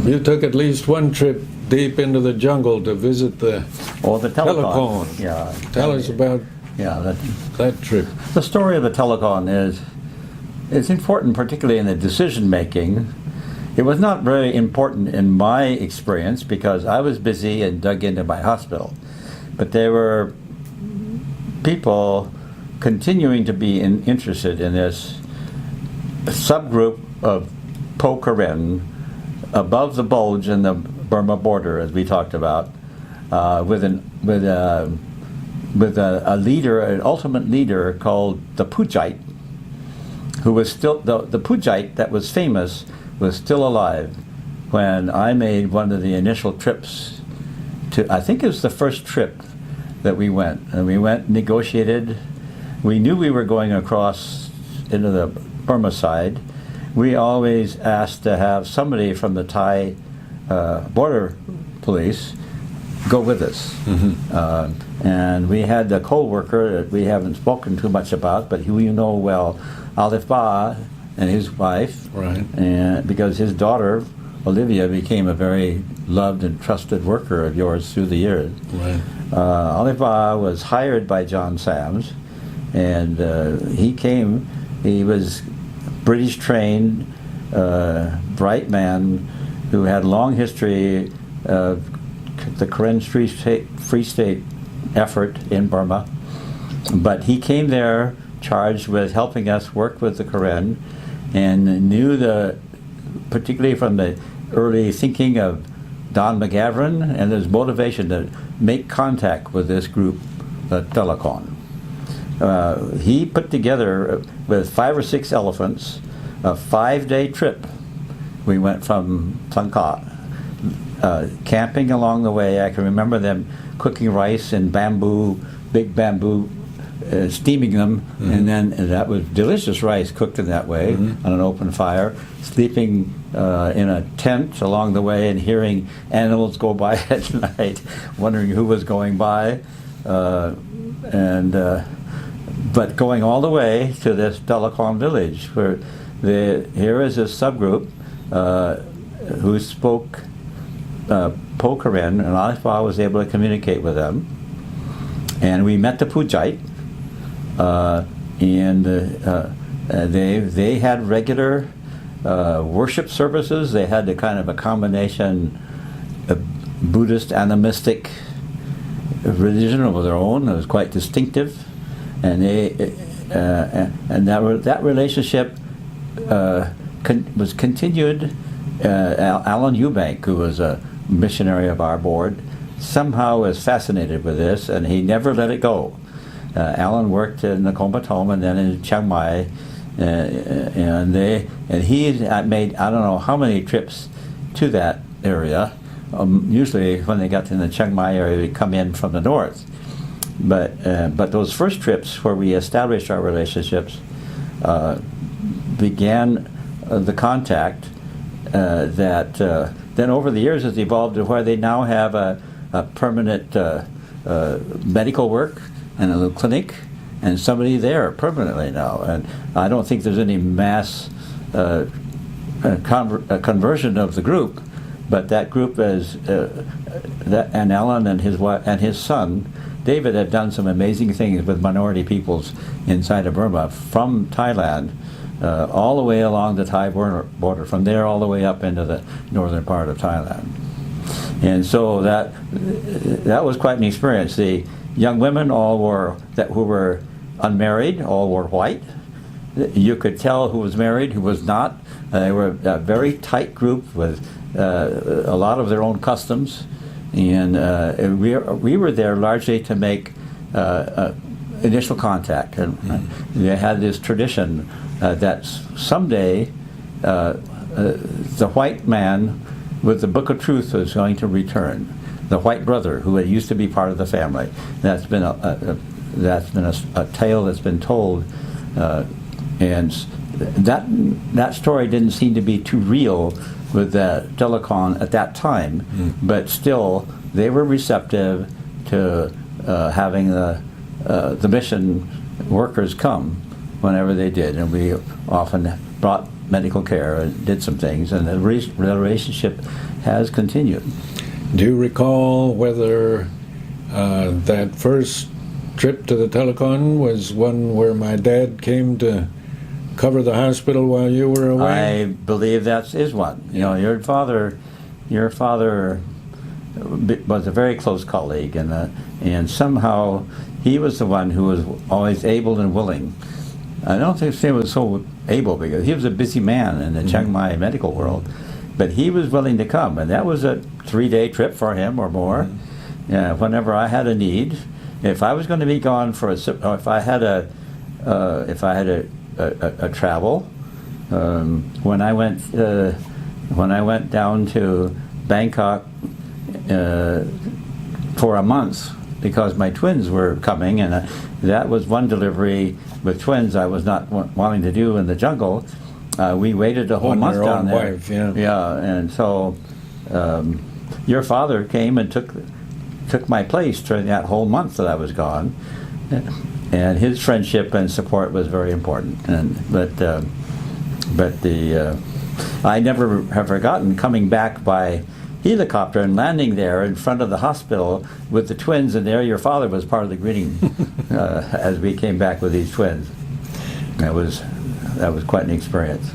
You took at least one trip deep into the jungle to visit the Telakhon. Yeah. Tell us about that trip. The story of the Telakhon is important, particularly in the decision making. It was not very important in my experience because I was busy and dug into my hospital. But there were people continuing to be interested in this subgroup of Po-Karen above the bulge in the Burma border, as we talked about, with a leader, an ultimate leader called the Pujite, who was still the Pujite that was famous was still alive when I made one of the initial trips to. I think it was the first trip that we went, and we went negotiated. We knew we were going across into the Burma side. We always asked to have somebody from the Thai border police go with us. And we had the co-worker that we haven't spoken too much about, but who you know well, Alif Ba and his wife, right? And because his daughter, Olivia, became a very loved and trusted worker of yours through the years. Right. Alif Ba was hired by John Sams, and he came. He was British trained, bright man who had long history of the Karen Free State effort in Burma. But he came there charged with helping us work with the Karen, and knew particularly from the early thinking of Don McGavran and his motivation to make contact with this group, Telakhon. He put together, with 5 or 6 elephants, a 5-day trip. We went from Thangka, camping along the way. I can remember them cooking rice in big bamboo, steaming them, and then that was delicious rice cooked in that way on an open fire, sleeping in a tent along the way and hearing animals go by at night, wondering who was going by, but going all the way to this Telakhon village, where here is this subgroup who spoke Po-Karen, and Alif Ba was able to communicate with them. And we met the Pujite, and they had regular worship services. They had the kind of a combination of Buddhist animistic religion of their own. It was quite distinctive, and that relationship was continued. Alan Eubank, who was a missionary of our board, somehow was fascinated with this, and he never let it go. Alan worked in the Kompatom and then in Chiang Mai, and he made I don't know how many trips to that area. Usually, when they got to the Chiang Mai area, they'd come in from the north. But those first trips where we established our relationships began the contact that then over the years has evolved to where they now have a permanent medical work and a little clinic and somebody there permanently now. And I don't think there's any mass conversion of the group, but that group and Alan and his wife and his son David had done some amazing things with minority peoples inside of Burma, from Thailand all the way along the Thai border, from there all the way up into the northern part of Thailand. And so that was quite an experience. The young women who were unmarried all wore white. You could tell who was married, who was not. They were a very tight group with a lot of their own customs. And we were there largely to make initial contact. And they had this tradition that someday the white man with the Book of Truth was going to return. The white brother who had used to be part of the family. That's been a tale that's been told, and that story didn't seem to be too real with the Telakhon at that time, but still they were receptive to having the mission workers come whenever they did, and we often brought medical care and did some things, and the relationship has continued. Do you recall whether that first trip to the Telakhon was one where my dad came to cover the hospital while you were away? I believe that is one. You know, your father was a very close colleague, and somehow he was the one who was always able and willing. I don't think he was so able because he was a busy man in the Chiang Mai medical world, but he was willing to come, and that was a 3-day trip for him or more. Whenever I had a need, if I was going to be gone for or if I had a travel, when I went down to Bangkok for a month because my twins were coming, and that was one delivery with twins I was not wanting to do in the jungle. We waited a whole month down there. Wife, yeah. Yeah, and so your father came and took my place during that whole month that I was gone, and his friendship and support was very important. But I never have forgotten coming back by helicopter and landing there in front of the hospital with the twins, and there your father was part of the greeting as we came back with these twins. That was quite an experience.